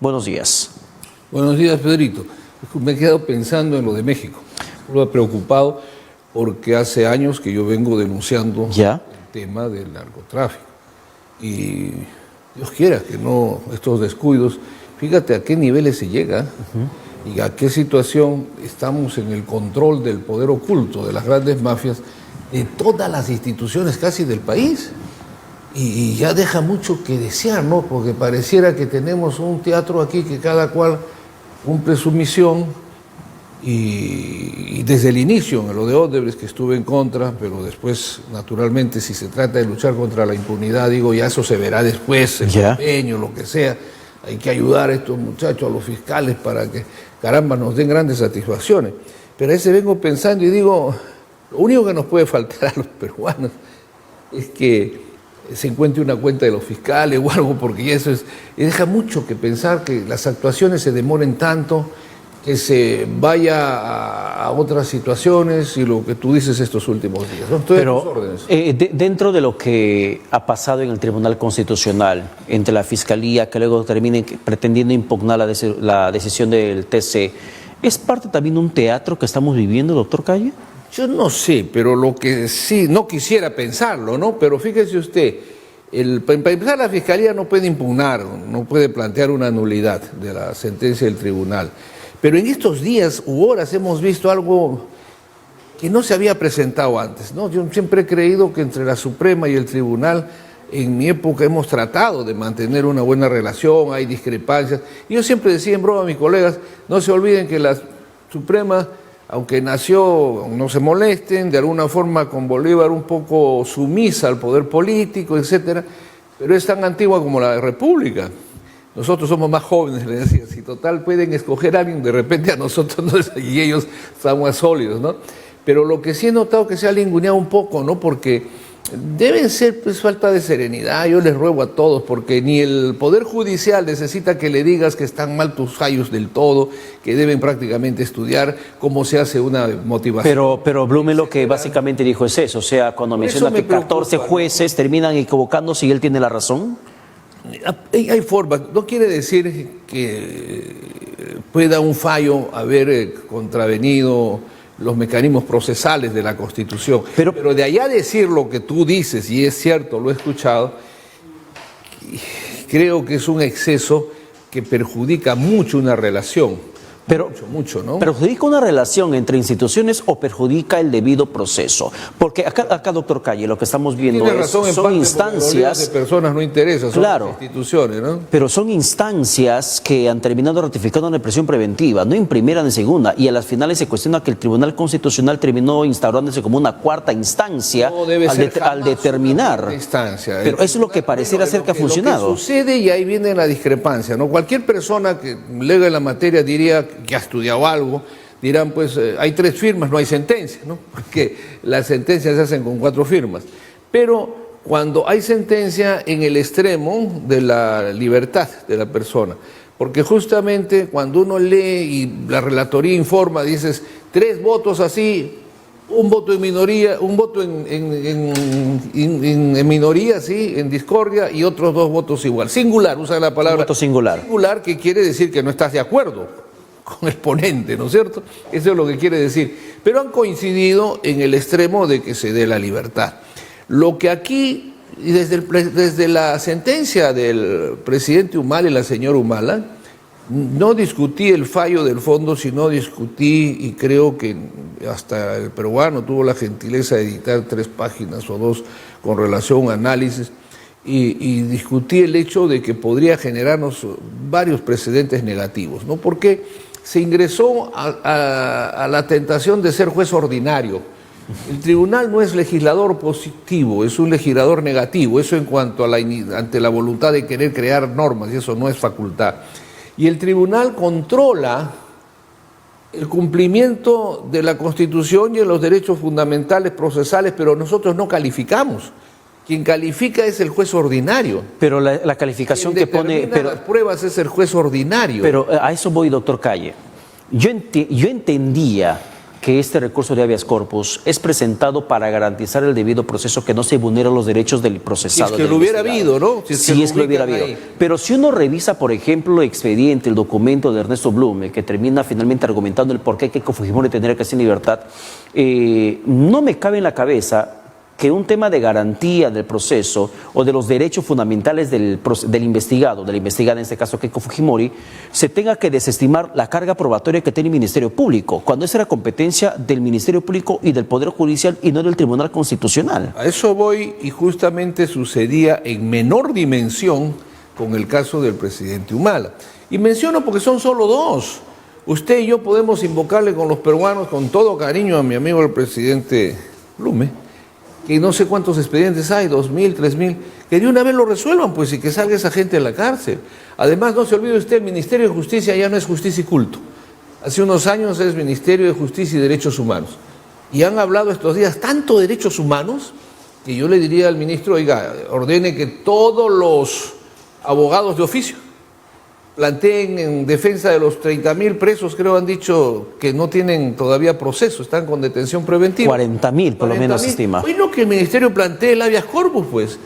Buenos días. Buenos días, Pedrito. Me he quedado pensando en lo de México. Estoy preocupado porque hace años que yo vengo denunciando el tema del narcotráfico. Y Dios quiera que no estos descuidos, fíjate a qué niveles se llega y a qué situación estamos en el control del poder oculto de las grandes mafias de todas las instituciones casi del país. Y ya deja mucho que desear, ¿no? Porque pareciera que tenemos un teatro aquí que cada cual cumple su misión y desde el inicio, en lo de Odebrecht, que estuve en contra, pero después, naturalmente, si se trata de luchar contra la impunidad, digo, ya eso se verá después, el empeño, lo que sea. Hay que ayudar a estos muchachos, a los fiscales, para que, caramba, nos den grandes satisfacciones. Pero a ese vengo pensando y digo, lo único que nos puede faltar a los peruanos es que se encuentre una cuenta de los fiscales o algo, porque ya eso es, y deja mucho que pensar que las actuaciones se demoren tanto, que se vaya a otras situaciones y lo que tú dices estos últimos días. No estoy a tus órdenes. Dentro de lo que ha pasado en el Tribunal Constitucional, entre la Fiscalía, que luego termine pretendiendo impugnar la decisión del TC, ¿es parte también de un teatro que estamos viviendo, doctor Calle? Yo no sé, pero lo que sí, no quisiera pensarlo, ¿no? Pero fíjese usted, para empezar, la Fiscalía no puede impugnar, no puede plantear una nulidad de la sentencia del tribunal. Pero en estos días u horas hemos visto algo que no se había presentado antes, ¿no? Yo siempre he creído que entre la Suprema y el tribunal, en mi época hemos tratado de mantener una buena relación, hay discrepancias. Y yo siempre decía en broma a mis colegas, no se olviden que la Suprema, aunque nació, no se molesten, de alguna forma con Bolívar un poco sumisa al poder político, etcétera, pero es tan antigua como la República. Nosotros somos más jóvenes, le decía, si total pueden escoger a alguien, de repente a nosotros no, y ellos están más sólidos, ¿no? Pero lo que sí he notado que se ha linguneado un poco, ¿no? Porque deben ser pues falta de serenidad, yo les ruego a todos, porque ni el Poder Judicial necesita que le digas que están mal tus fallos del todo, que deben prácticamente estudiar cómo se hace una motivación. Pero Blumen lo que básicamente dijo es eso, o sea, cuando menciona que 14 jueces terminan equivocándose y él tiene la razón. Hay formas, no quiere decir que pueda un fallo haber contravenido los mecanismos procesales de la Constitución. Pero de allá decir lo que tú dices, y es cierto, lo he escuchado, creo que es un exceso que perjudica mucho una relación. Mucho, ¿no? ¿Perjudica una relación entre instituciones o perjudica el debido proceso? Porque acá doctor Calle, lo que estamos viendo son instancias de personas no interesan, son instituciones, ¿no? Pero son instancias que han terminado ratificando una prisión preventiva, no en primera ni en segunda, y a las finales se cuestiona que el Tribunal Constitucional terminó instaurándose como una cuarta instancia al determinar. Pero eso es lo que pareciera ser que ha funcionado. Lo que sucede, y ahí viene la discrepancia, ¿no? Cualquier persona que lega en la materia diría que ha estudiado algo, dirán pues hay 3 firmas, no hay sentencia, ¿no? Porque las sentencias se hacen con 4 firmas. Pero cuando hay sentencia en el extremo de la libertad de la persona, porque justamente cuando uno lee y la relatoría informa, dices 3 votos así, un voto en minoría, un voto en minoría, sí, en discordia, y otros 2 votos igual. Singular, usa la palabra. Voto singular. Singular, que quiere decir que no estás de acuerdo con el ponente, ¿no es cierto? Eso es lo que quiere decir. Pero han coincidido en el extremo de que se dé la libertad. Lo que aquí, y desde la sentencia del presidente Humala y la señora Humala, no discutí el fallo del fondo, sino discutí, y creo que hasta el peruano tuvo la gentileza de editar 3 páginas o 2 con relación a un análisis, y discutí el hecho de que podría generarnos varios precedentes negativos, ¿no? Porque se ingresó a la tentación de ser juez ordinario. El tribunal no es legislador positivo, es un legislador negativo, eso en cuanto a ante la voluntad de querer crear normas, y eso no es facultad. Y el tribunal controla el cumplimiento de la Constitución y de los derechos fundamentales procesales, pero nosotros no calificamos. Quien califica es el juez ordinario. Pero la calificación que pone... las pruebas es el juez ordinario. Pero a eso voy, doctor Calle. Yo entendía que este recurso de habeas corpus es presentado para garantizar el debido proceso, que no se vulneran los derechos del procesado. Si es que lo hubiera habido, ¿no? Si es que lo hubiera habido. Pero si uno revisa, por ejemplo, el expediente, el documento de Ernesto Blume, que termina finalmente argumentando el por qué Keiko Fujimori tendría que estar en libertad, no me cabe en la cabeza que un tema de garantía del proceso o de los derechos fundamentales del investigado, de la investigada, en este caso Keiko Fujimori, se tenga que desestimar la carga probatoria que tiene el Ministerio Público, cuando esa era competencia del Ministerio Público y del Poder Judicial y no del Tribunal Constitucional. A eso voy, y justamente sucedía en menor dimensión con el caso del presidente Humala. Y menciono porque son solo dos. Usted y yo podemos invocarle con los peruanos con todo cariño a mi amigo el presidente Blume, que no sé cuántos expedientes hay, 2.000, 3.000, que de una vez lo resuelvan, pues, y que salga esa gente de la cárcel. Además, no se olvide usted, el Ministerio de Justicia ya no es Justicia y Culto. Hace unos años es Ministerio de Justicia y Derechos Humanos. Y han hablado estos días tanto de derechos humanos, que yo le diría al ministro, oiga, ordene que todos los abogados de oficio planteen en defensa de los 30.000 presos, creo han dicho que no tienen todavía proceso, están con detención preventiva. 40.000 por lo menos se estima. Hoy no, que el ministerio plantee el habeas corpus, pues,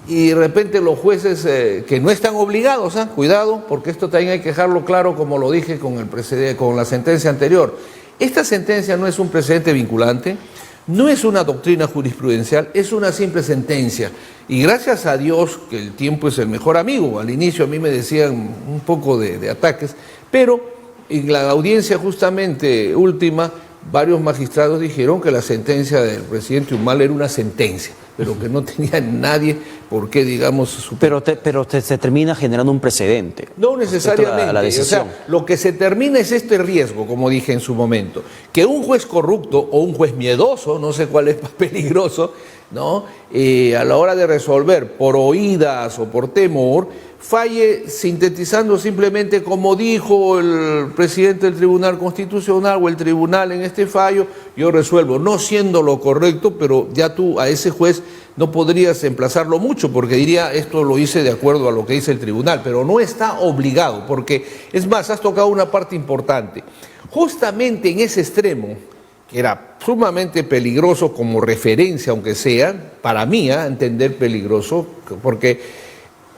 y de repente los jueces que no están obligados, cuidado, porque esto también hay que dejarlo claro, como lo dije con la sentencia anterior. Esta sentencia no es un precedente vinculante, no es una doctrina jurisprudencial, es una simple sentencia. Y gracias a Dios que el tiempo es el mejor amigo. Al inicio a mí me decían un poco de ataques, pero en la audiencia justamente última, varios magistrados dijeron que la sentencia del presidente Humala era una sentencia, pero que no tenía nadie por qué, digamos... Pero se termina generando un precedente. No necesariamente. La decisión. O sea, lo que se termina es este riesgo, como dije en su momento, que un juez corrupto o un juez miedoso, no sé cuál es más peligroso, ¿no? A la hora de resolver por oídas o por temor, falle sintetizando simplemente como dijo el presidente del Tribunal Constitucional o el tribunal en este fallo, yo resuelvo, no siendo lo correcto, pero ya tú a ese juez no podrías emplazarlo mucho porque diría, esto lo hice de acuerdo a lo que dice el tribunal, pero no está obligado, porque es más, has tocado una parte importante. Justamente en ese extremo, que era sumamente peligroso como referencia, aunque sea, para mí, entender peligroso, porque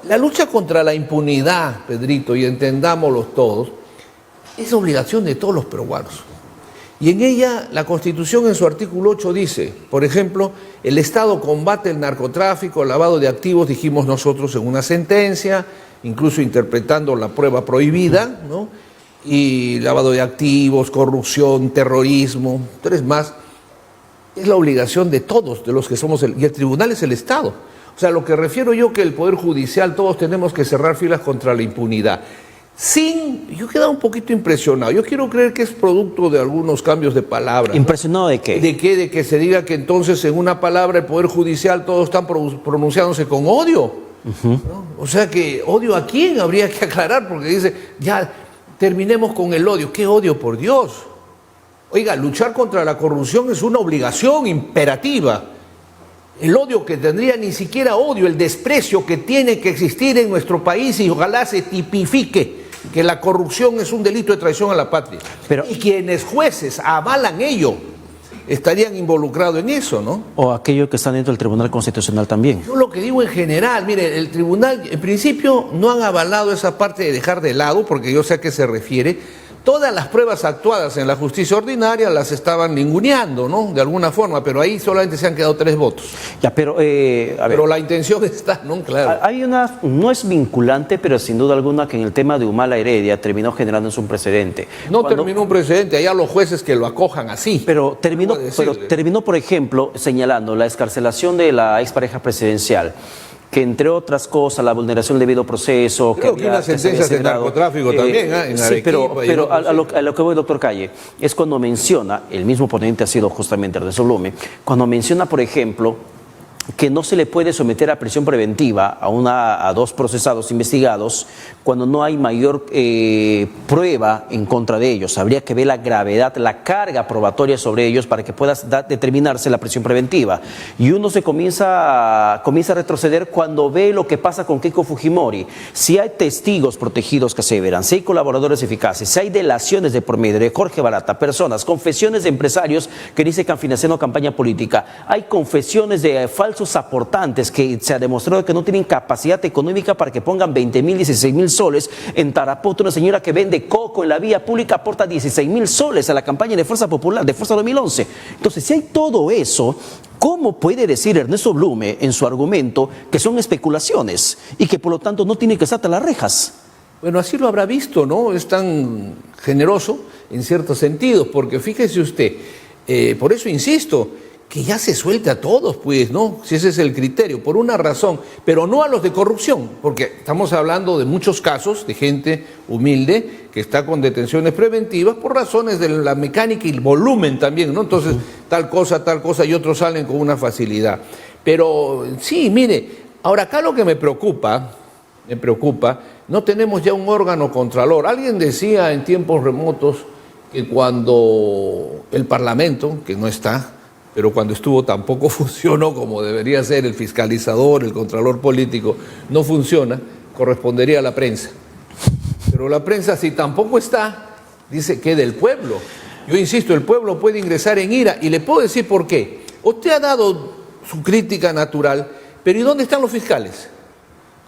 la lucha contra la impunidad, Pedrito, y entendámoslo todos, es obligación de todos los peruanos. Y en ella, la Constitución en su artículo 8 dice, por ejemplo, el Estado combate el narcotráfico, el lavado de activos, dijimos nosotros en una sentencia, incluso interpretando la prueba prohibida, ¿no? Y lavado de activos, corrupción, terrorismo, tres más, es la obligación de todos, de los que somos, y el tribunal es el Estado. O sea, lo que refiero yo que el Poder Judicial, todos tenemos que cerrar filas contra la impunidad. Yo he quedado un poquito impresionado. Yo quiero creer que es producto de algunos cambios de palabra. ¿Impresionado de qué? ¿De qué? De que se diga que entonces en una palabra el Poder Judicial todos están pronunciándose con odio. ¿No? O sea, que ¿odio a quién? Habría que aclarar, porque dice, ya terminemos con el odio. ¿Qué odio, por Dios? Oiga, luchar contra la corrupción es una obligación imperativa. El odio que tendría, ni siquiera odio, el desprecio que tiene que existir en nuestro país, y ojalá se tipifique que la corrupción es un delito de traición a la patria. Y quienes jueces avalan ello estarían involucrados en eso, ¿no? O aquellos que están dentro del Tribunal Constitucional también. Yo lo que digo en general, mire, el tribunal en principio no han avalado esa parte de dejar de lado, porque yo sé a qué se refiere. Todas las pruebas actuadas en la justicia ordinaria las estaban ninguneando, ¿no? De alguna forma, pero ahí solamente se han quedado 3 votos. Ya, pero pero la intención está, ¿no? Claro. Hay una, no es vinculante, pero sin duda alguna que en el tema de Humala Heredia terminó generándose un precedente. No terminó un precedente, allá los jueces que lo acojan así. Pero terminó, por ejemplo, señalando la excarcelación de la expareja presidencial, que entre otras cosas, la vulneración del debido proceso... Creo que una sentencia de narcotráfico también, en sí, pero a lo que voy, doctor Calle, es cuando menciona, el mismo ponente ha sido justamente Ernesto Blume, cuando menciona, por ejemplo, que no se le puede someter a prisión preventiva a dos procesados investigados cuando no hay mayor prueba en contra de ellos. Habría que ver la gravedad, la carga probatoria sobre ellos para que pueda determinarse la prisión preventiva. Y uno se comienza a retroceder cuando ve lo que pasa con Keiko Fujimori. Si hay testigos protegidos que aseveran, si hay colaboradores eficaces, si hay delaciones de por medio de Jorge Barata, personas, confesiones de empresarios que dicen que han financiado campaña política, hay confesiones de falsos aportantes que se ha demostrado que no tienen capacidad económica para que pongan 20.000, 16.000 soles. En Tarapoto, una señora que vende coco en la vía pública aporta 16.000 soles a la campaña de Fuerza Popular, de Fuerza 2011. Entonces, si hay todo eso, ¿cómo puede decir Ernesto Blume en su argumento que son especulaciones y que por lo tanto no tiene que estar a las rejas? Bueno, así lo habrá visto, ¿no? Es tan generoso en ciertos sentidos, porque fíjese usted, por eso insisto, que ya se suelte a todos, pues, ¿no? Si ese es el criterio, por una razón, pero no a los de corrupción, porque estamos hablando de muchos casos de gente humilde que está con detenciones preventivas por razones de la mecánica y el volumen también, ¿no? Entonces, tal cosa, y otros salen con una facilidad. Pero sí, mire, ahora acá lo que me preocupa, no tenemos ya un órgano contralor. Alguien decía en tiempos remotos que cuando el Parlamento, que no está, pero cuando estuvo tampoco funcionó como debería ser el fiscalizador, el contralor político, no funciona, correspondería a la prensa. Pero la prensa, si tampoco está, dice que del pueblo. Yo insisto, el pueblo puede ingresar en ira, y le puedo decir por qué. Usted ha dado su crítica natural, pero ¿y dónde están los fiscales?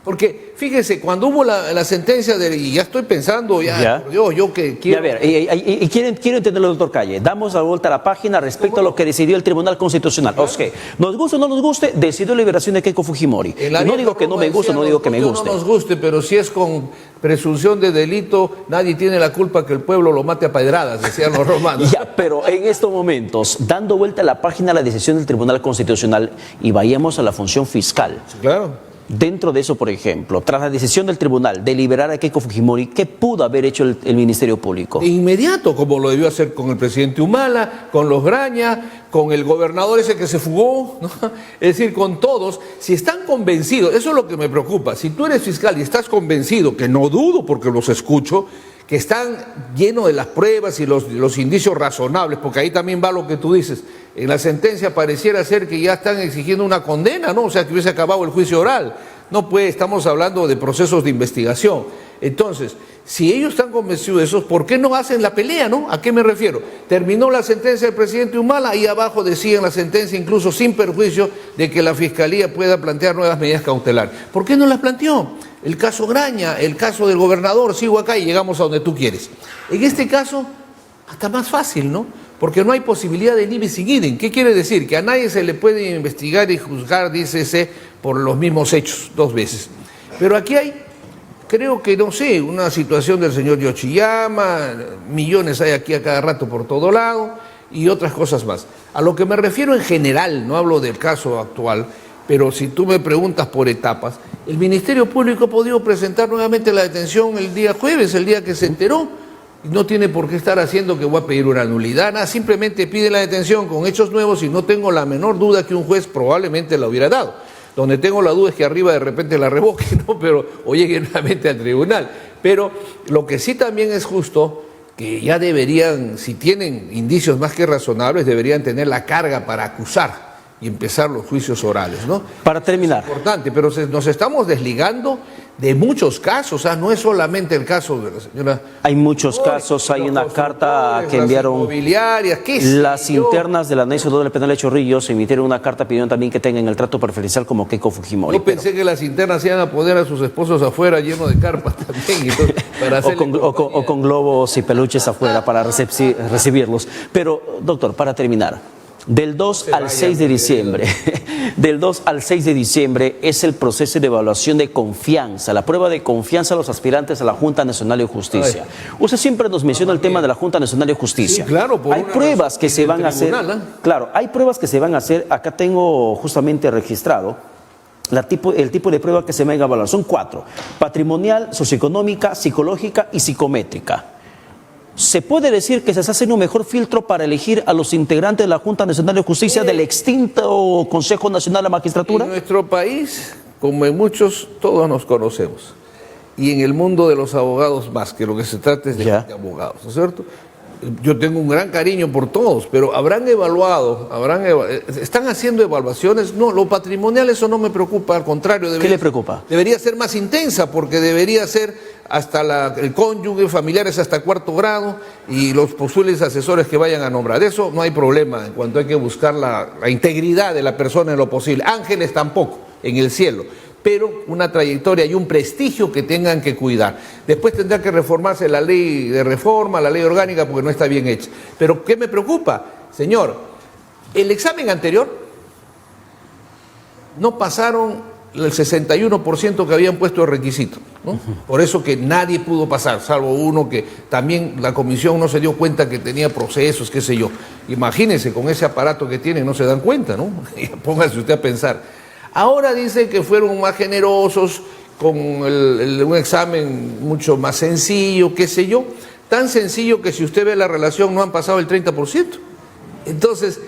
Porque, fíjese, cuando hubo la sentencia y ya estoy pensando, yo que quiero... Ya, a ver, y quiero entenderlo, doctor Calle. Damos la vuelta a la página respecto a lo que decidió el Tribunal Constitucional. Claro. Okay. Nos guste o no nos guste, decidió la liberación de Keiko Fujimori. No digo que no me guste, no digo que me guste. No nos guste, pero si es con presunción de delito, nadie tiene la culpa que el pueblo lo mate a pedradas, decían los romanos. Ya, pero en estos momentos, dando vuelta a la página a la decisión del Tribunal Constitucional y vayamos a la función fiscal. Sí, claro. Dentro de eso, por ejemplo, tras la decisión del tribunal de liberar a Keiko Fujimori, ¿qué pudo haber hecho el Ministerio Público? De inmediato, como lo debió hacer con el presidente Humala, con los Graña, con el gobernador ese que se fugó, ¿no? Es decir, con todos, si están convencidos, eso es lo que me preocupa, si tú eres fiscal y estás convencido, que no dudo porque los escucho, que están llenos de las pruebas y los indicios razonables, porque ahí también va lo que tú dices. En la sentencia pareciera ser que ya están exigiendo una condena, ¿no? O sea, que hubiese acabado el juicio oral. No, pues, estamos hablando de procesos de investigación. Entonces, si ellos están convencidos de eso, ¿por qué no hacen la pelea, no? ¿A qué me refiero? Terminó la sentencia del presidente Humala, ahí abajo decían la sentencia, incluso sin perjuicio de que la Fiscalía pueda plantear nuevas medidas cautelares. ¿Por qué no las planteó? El caso Graña, el caso del gobernador, sigo acá y llegamos a donde tú quieres. En este caso, hasta más fácil, ¿no? Porque no hay posibilidad de ni bis in idem. ¿Qué quiere decir? Que a nadie se le puede investigar y juzgar, dícese, por los mismos hechos dos veces. Pero aquí hay, creo que, no sé, una situación del señor Yoshiyama, millones hay aquí a cada rato por todo lado, y otras cosas más. A lo que me refiero en general, no hablo del caso actual, pero si tú me preguntas por etapas, el Ministerio Público ha podido presentar nuevamente la detención el día jueves, el día que se enteró. No tiene por qué estar haciendo que voy a pedir una nulidad, nada, simplemente pide la detención con hechos nuevos y no tengo la menor duda que un juez probablemente la hubiera dado. Donde tengo la duda es que arriba de repente la revoque, ¿no? Pero, o llegue nuevamente al tribunal. Pero lo que sí también es justo, que ya deberían, si tienen indicios más que razonables, deberían tener la carga para acusar y empezar los juicios orales, ¿no? Para terminar. Es importante, pero nos estamos desligando de muchos casos, no es solamente el caso de la señora. Hay muchos casos, hay una carta que enviaron inmobiliarias, las internas de la Anexo Doble Penal de Chorrillos, emitieron una carta pidiendo también que tengan el trato preferencial como Keiko Fujimori. Yo pensé que las internas iban a poner a sus esposos afuera lleno de carpas también. Entonces, para o con globos y peluches afuera para recibirlos. Pero, doctor, para terminar. Del 2 al 6 de diciembre, del 2 al 6 de diciembre es el proceso de evaluación de confianza, la prueba de confianza a los aspirantes a la Junta Nacional de Justicia. Usted siempre nos menciona el tema de la Junta Nacional de Justicia. Sí, claro, hay pruebas que se van a hacer. Claro, hay pruebas que se van a hacer. Acá tengo justamente registrado el tipo de prueba que se van a evaluar. Son 4: patrimonial, socioeconómica, psicológica y psicométrica. ¿Se puede decir que se está haciendo un mejor filtro para elegir a los integrantes de la Junta Nacional de Justicia del extinto Consejo Nacional de la Magistratura? En nuestro país, como en muchos, todos nos conocemos. Y en el mundo de los abogados más, que lo que se trata es de abogados, ¿no es cierto? Yo tengo un gran cariño por todos, pero ¿están haciendo evaluaciones? No, lo patrimonial eso no me preocupa, al contrario. ¿Qué le preocupa? Debería ser más intensa, porque debería ser hasta el cónyuge, familiares hasta cuarto grado y los posibles asesores que vayan a nombrar. Eso no hay problema en cuanto hay que buscar la integridad de la persona en lo posible. Ángeles tampoco, en el cielo, pero una trayectoria y un prestigio que tengan que cuidar. Después tendrá que reformarse la ley de reforma, la ley orgánica, porque no está bien hecha. Pero ¿qué me preocupa? Señor, el examen anterior no pasaron el 61% que habían puesto de requisito, ¿no? Por eso que nadie pudo pasar, salvo uno que también la comisión no se dio cuenta que tenía procesos, qué sé yo. Imagínense, con ese aparato que tienen no se dan cuenta, ¿no? Póngase usted a pensar. Ahora dicen que fueron más generosos con un examen mucho más sencillo, qué sé yo, tan sencillo que si usted ve la relación no han pasado el 30%. Entonces,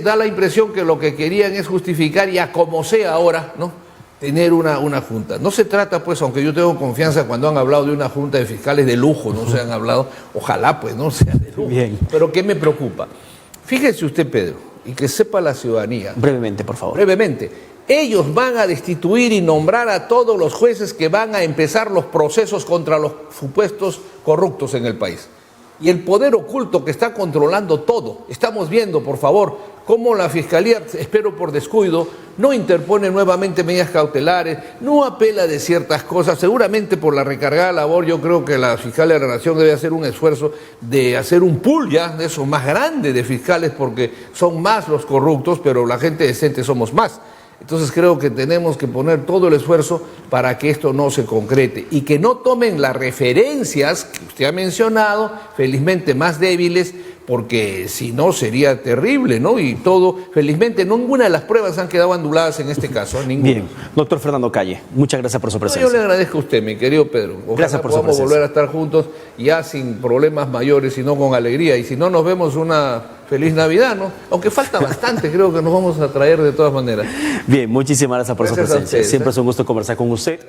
da la impresión que lo que querían es justificar ya como sea ahora, ¿no?, tener una junta. No se trata, pues, aunque yo tengo confianza cuando han hablado de una junta de fiscales de lujo, no se han hablado, ojalá pues no sea de lujo. Bien. Pero ¿qué me preocupa? Fíjese usted, Pedro, y que sepa la ciudadanía. Brevemente, por favor. Brevemente. Ellos van a destituir y nombrar a todos los jueces que van a empezar los procesos contra los supuestos corruptos en el país. Y el poder oculto que está controlando todo. Estamos viendo, por favor, cómo la Fiscalía, espero por descuido, no interpone nuevamente medidas cautelares, no apela de ciertas cosas. Seguramente por la recargada labor, yo creo que la Fiscalía de la Nación debe hacer un esfuerzo de hacer un pool ya de eso más grande de fiscales, porque son más los corruptos, pero la gente decente somos más. Entonces creo que tenemos que poner todo el esfuerzo para que esto no se concrete y que no tomen las referencias que usted ha mencionado, felizmente más débiles, porque si no sería terrible, ¿no? Y todo, felizmente, ninguna de las pruebas han quedado anuladas en este caso, ninguna. Bien, doctor Fernando Calle, muchas gracias por su presencia. Yo le agradezco a usted, mi querido Pedro. Ojalá gracias por su presencia. Podamos volver a estar juntos ya sin problemas mayores, sino con alegría. Y si no, nos vemos una feliz Navidad, ¿no? Aunque falta bastante, creo que nos vamos a traer de todas maneras. Bien, muchísimas gracias por su presencia. Siempre es un gusto conversar con usted.